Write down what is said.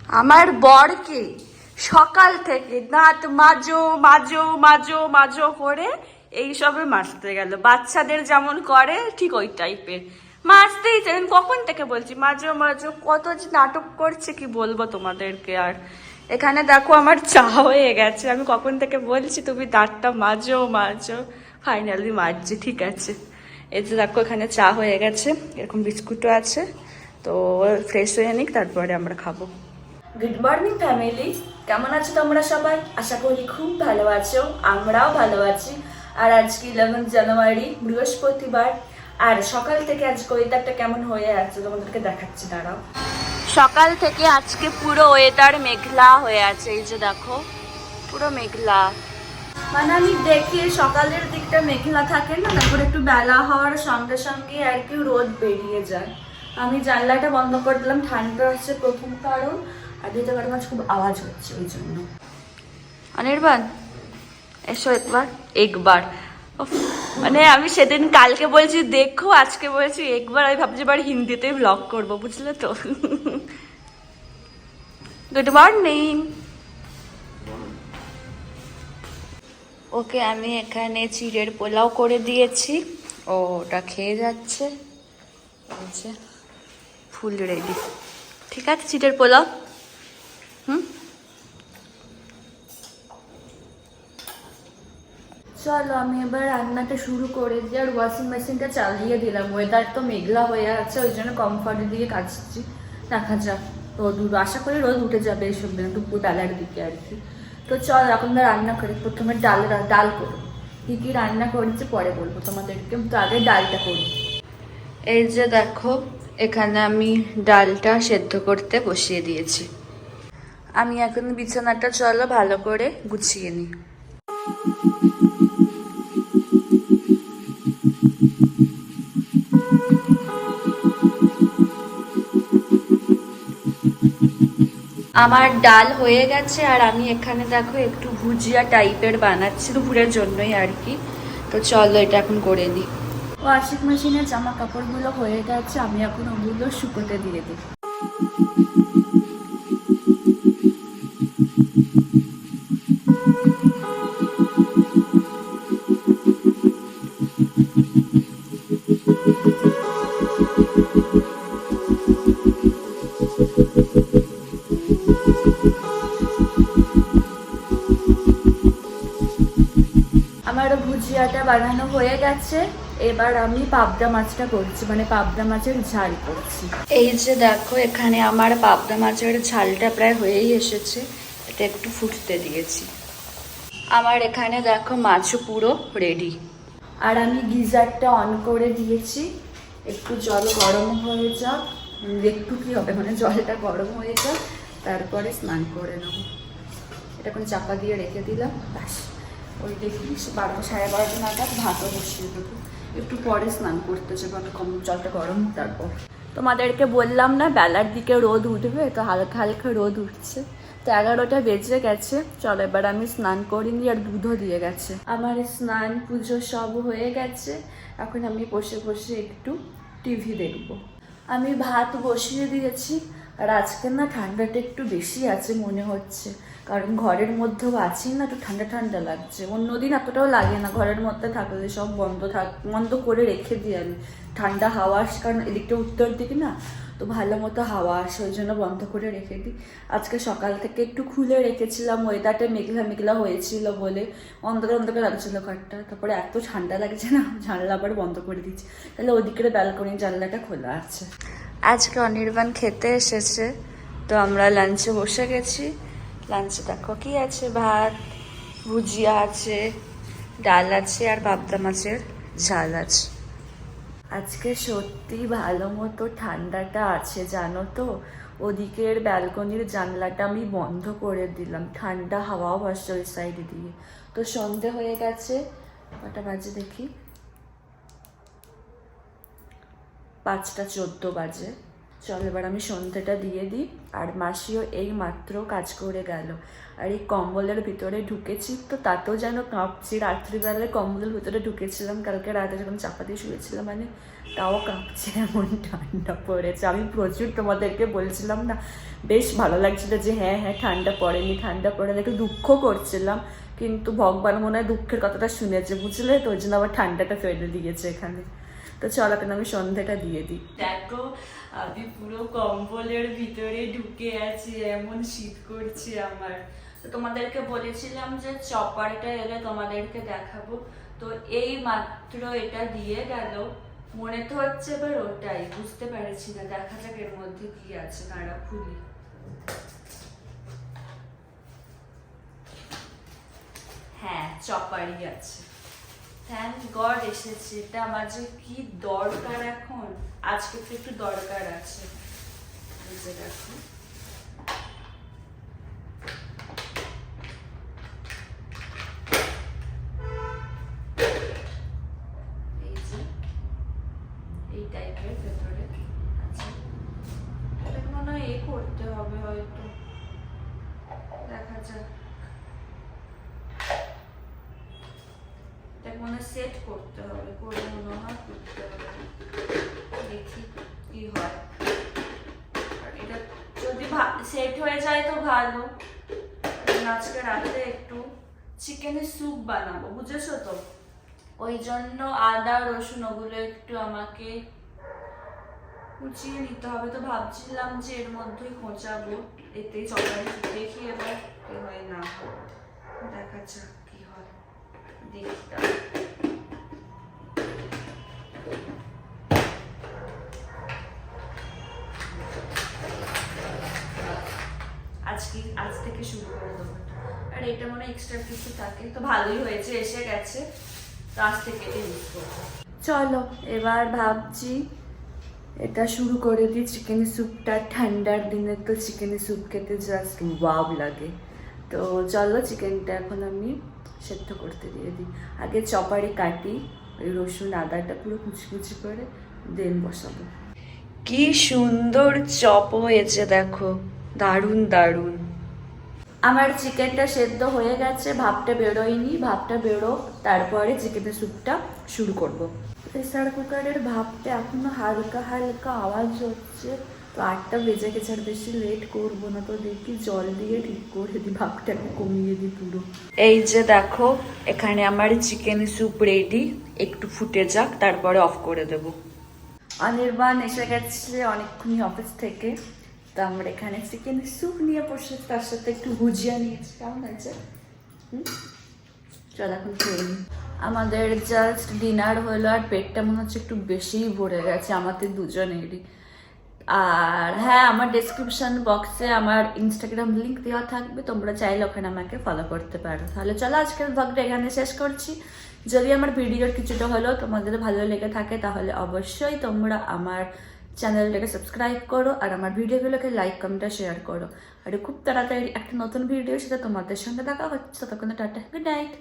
আমার বরকে সকাল থেকে দাঁত মাজো মাজো মাজো মাজো করে এইসবে মাজতে গেল, বাচ্চাদের যেমন করে ঠিক ওই টাইপের মাজতেই চাই। কখন থেকে বলছি মাজো মাজো, কত যে নাটক করছে কি বলবো তোমাদেরকে। আর এখানে দেখো আমার চা হয়ে গেছে, আমি কখন থেকে বলছি তুমি দাঁতটা মাজো মাজো, ফাইনালি মাজছি। ঠিক আছে, এই যে দেখো এখানে চা হয়ে গেছে, এরকম বিস্কুটও আছে। তো ফ্রেশ হয়ে নিক, তারপরে আমরা খাবো। গুড মর্নিং ফ্যামিলি, কেমন আছো তোমরা সবাই? আশা করি খুব ভালো আছো, আমরাও ভালো আছি। আর আজকে 11 জানুয়ারি, বৃহস্পতিবার। আর সকাল থেকে আজকে ওয়েদারটা কেমন হয়ে আছে তোমাদেরকে দেখাচ্ছি, দাঁড়াও। সকাল থেকে আজকে পুরো ওয়েদার মেঘলা হয়ে আছে, এই যে দেখো পুরো মেঘলা। মানে আমি দেখি সকালের দিকটা মেঘলা থাকে না, তারপর একটু বেলা হওয়ার সঙ্গে সঙ্গে আর কি রোদ বেরিয়ে যায়। আমি জানলাটা বন্ধ করে দিলাম, ঠান্ডা হচ্ছে প্রথম কারণ, আর দ্বিতীয় কারণ আজ খুব আওয়াজ হচ্ছে ওই জন্য। অনির্বাণ এসো একবার মানে আমি সেদিন কালকে বলছি দেখো, আজকে বলছি একবার। আমি ভাবছি এবার হিন্দিতেই ব্লগ করবো, বুঝলে তো। Good morning. ওকে আমি এখানে চিড়ের পোলাও করে দিয়েছি, ও ওটা খেয়ে যাচ্ছে। ফুল রেডি, ঠিক আছে চিড়ের পোলাও। চলো আমি এবার রান্নাটা শুরু করে দিই। আর ওয়াশিং মেশিনটা চালিয়ে দিলাম, ওয়েদার তো মেঘলা হয়ে আছে, ওই জন্য কমফর্ট দিয়ে কাচছি। দেখা যাক রোদ, আশা করি রোদ উঠে যাবে এইসব দিন, দুপুর বেলার দিকে আর কি। তো চল এখন রান্না করি। প্রথমে ডাল করবো, কী কী রান্না করেছি পরে বলবো তোমাদেরকে, তো আগে ডালটা করি। এই যে দেখো এখানে আমি ডালটা সেদ্ধ করতে বসিয়ে দিয়েছি। আমি এখন বিছানাটা চলো ভালো করে গুছিয়ে নিই। আমার ডাল হয়ে গেছে, আর আমি এখানে দেখো একটু ভুজিয়া টাইপের বানাচ্ছি দুপুরের জন্যই আর কি। তো চলো এটা এখন করে নিই। ওয়াশিং মেশিনে জামা কাপড়গুলো হয়ে গেছে, আমি এখন ওগুলো শুকোতে দিয়ে দিই। আমার ভুজিয়াটা বানানো হয়ে গেছে, এবার আমি পাবদা মাছটা করছি, মানে পাবদা মাছের ঝাল করছি। এই যে দেখো এখানে আমার পাবদা মাছের ঝালটা প্রায় হয়েই এসেছে, এটা একটু ফুটতে দিয়েছি। আমার এখানে দেখো মাছও পুরো রেডি। আর আমি গিজারটা অন করে দিয়েছি, একটু জল গরম হয়ে যাক, একটু কি হবে মানে জলটা গরম হয়ে যাক, তারপরে স্নান করে নেব। এটা এখন চাপা দিয়ে রেখে দিলাম, ব্যাস। ওই দেখি 12টা সাড়ে 12টা নাগাদ ভাতও বসিয়ে দেবো, একটু পরে স্নান করতে যাবো, আমি কম জলটা গরম। তারপর তোমাদেরকে বললাম না বেলার দিকে রোদ উঠবে, তো হালকা হালকা রোদ উঠছে। তো 11টা বেজে গেছে, চলো এবার আমি স্নান করিনি, আর দুধও দিয়ে গেছে। আমার স্নান পুজো সব হয়ে গেছে, এখন আমি বসে বসে একটু টিভি দেখবো। আমি ভাত বসিয়ে দিয়েছি, আর আজকে না ঠান্ডাটা একটু বেশি আছে মনে হচ্ছে, কারণ ঘরের মধ্যেও আছি না, একটু ঠান্ডা ঠান্ডা লাগছে। অন্যদিন এতটাও লাগে না, ঘরের মধ্যে থাকলে সব বন্ধ করে রেখে দিই আমি, ঠান্ডা হাওয়া আসে, কারণ এদিকটা উত্তর দিকে না, তো ভালো মতো হাওয়া আসে, ওই জন্য বন্ধ করে রেখে দিই। আজকে সকাল থেকে একটু খুলে রেখেছিলাম, ওয়েদারটা মেঘলা মেঘলা হয়েছিল বলে অন্ধকার অন্ধকার লাগছিল ঘরটা, তারপরে এত ঠান্ডা লাগছে না, জানলা আবার বন্ধ করে দিচ্ছি, তাহলে ওদিকের ব্যালকনির জানলাটা খোলা আছে। আজকে অনির্বাণ খেতে এসেছে, তো আমরা লাঞ্চে বসে গেছি। লাঞ্চে দেখো কি আছে, ভাত, ভুজিয়া আছে, ডাল আছে, আর পাবদা মাছের ঝাল আছে। আজকে সত্যি ভালো মতো ঠান্ডাটা আছে জানো তো, ওদিকের ব্যালকনির জানলাটা আমি বন্ধ করে দিলাম, ঠান্ডা হাওয়াও ভাসছে ওই সাইড দিয়ে। তো সন্ধে হয়ে গেছে, কটা বাজে দেখি, 5টা 14 বাজে। চল এবার আমি সন্ধ্যেটা দিয়ে দিই। আর মাসিও এই মাত্র কাজ করে গেল। আর এই কম্বলের ভিতরে ঢুকেছি তো তাতেও যেন কাঁপছি। রাত্রিবেলায় কম্বলের ভিতরে ঢুকেছিলাম কালকে রাতে যখন চাপা দিয়ে শুয়েছিলাম, মানে তাও কাঁপছে, এমন ঠান্ডা পড়েছে। আমি প্রচুর তোমাদেরকে বলছিলাম না, বেশ ভালো লাগছিল যে হ্যাঁ হ্যাঁ ঠান্ডা পড়েনি, ঠান্ডা পড়ে একটু দুঃখ করছিলাম, কিন্তু ভগবান মনে হয় দুঃখের কথাটা শুনেছে, বুঝলে তো, ওই জন্য আবার ঠান্ডাটা ফেলে দিয়েছে এখানে। তো চল এখন আমি সন্ধ্যাটা দিয়ে দিই। দেখো আমি পুরো কম্বলের ভিতরে ঢুকে আছি, এমন শীত করছে আমার। তো তোমাদেরকে বলেছিলাম যে চপারটা এলে তোমাদেরকে দেখাবো, তো এই মাত্র এটা দিয়ে গেল। মনে তো হচ্ছে এবার ওটাই, বুঝতে পারছি না, দেখা যাক এর মধ্যে কি আছে। নাড়া খুলি। হ্যাঁ চপারই আছে, থ্যাংক গড এসেছে। এটা আমার যে কি দরকার এখন, আজকে তো একটু দরকার আছে। এই যে দেখো, এই যে এই টাইপের ভেতরে আছে। এটা মনে হয় করতে হবে হয়তো, দেখা যাক। এটা মনে সেট করতে হবে, করে মনে হয় করতে হবে, দেখি কি হয়। আর এটা যদি সেট হয়ে যায় তো ভালো। আজকে রাতে একটু চিকেনের স্যুপ বানাবো, বুঝেছো তো, ওই জন্য আদা রসুন ওগুলো একটু আমাকে কুচিয়ে নিতে হবে। তো ভাবছিলাম যে এর মধ্যেই খোঁচাবো, এতেই চপারে দেখি এবার কি হয় না হয়, দেখা যাক কি হয়, দেখতে। আজ থেকে শুরু করে দেবো। আর এটা মনে এক্সট্রা কিছু থাকে তো ভালোই হয়েছে, এসে গেছে, তো আজ থেকে এটা ইউজ করবো। চলো এবার ভাবছি এটা শুরু করে দিই চিকেন স্যুপটা। ঠান্ডার দিনে তো চিকেন স্যুপ খেতে জাস্ট ওয়াও লাগে। তো চলো চিকেনটা এখন আমি সেদ্ধ করতে দিয়ে দিই। আগে চপারে কাটি ওই রসুন আদাটা পুরো কুচি কুচি করে, দেন বসাবো। কি সুন্দর চপ হয়েছে দেখো, দারুণ দারুণ। আমার চিকেনটা সেদ্ধ হয়ে গেছে, ভাপটা বেরোয়নি, ভাপটা বেরো তারপরে চিকেনের স্যুপটা শুরু করব। প্রেসার কুকারের ভাপটা এখনো হালকা হালকা আওয়াজ হচ্ছে, তো 8টা বেজে গেছে, আর বেশি লেট করবো না। তো দেখি জল দিয়ে ঠিক করে দিই, ভাপটাকে কমিয়ে দিই পুরো। এই যে দেখো এখানে আমার চিকেন স্যুপ রেডি, একটু ফুটে যাক তারপরে অফ করে দেব। অনির্বাণ এসে গেছে অনেকক্ষণই অফিস থেকে, তো আমরা এখানে চিকেন স্যুপ নিয়ে বসে, তার সাথে একটু ভুজিয়া নিয়েছি। কেমন আছে? চল এখন খেয়ে নিই। আমাদের জাস্ট ডিনার হলো, আর পেটটা মনে হচ্ছে একটু বেশিই ভরে গেছে আমাদের দুজনেরই। আর হ্যাঁ, আমার ডেসক্রিপশন বক্সে আমার ইনস্টাগ্রাম লিঙ্ক দেওয়া থাকবে, তোমরা চাইলে ওখানে আমাকে ফলো করতে পারো। তাহলে চলো আজকের ব্লগটা এখানে শেষ করছি। যদি আমার ভিডিওর কিছুটা হলেও তোমাদের ভালো লেগে থাকে তাহলে অবশ্যই তোমরা আমার চ্যানেলটাকে সাবস্ক্রাইব করো, আর আমার ভিডিওগুলোকে লাইক কমেন্ট শেয়ার করো। আর খুব তাড়াতাড়ি একটা নতুন ভিডিও সেটা তোমাদের সঙ্গে দেখা হচ্ছে। ততক্ষণ টাটা, গুড নাইট।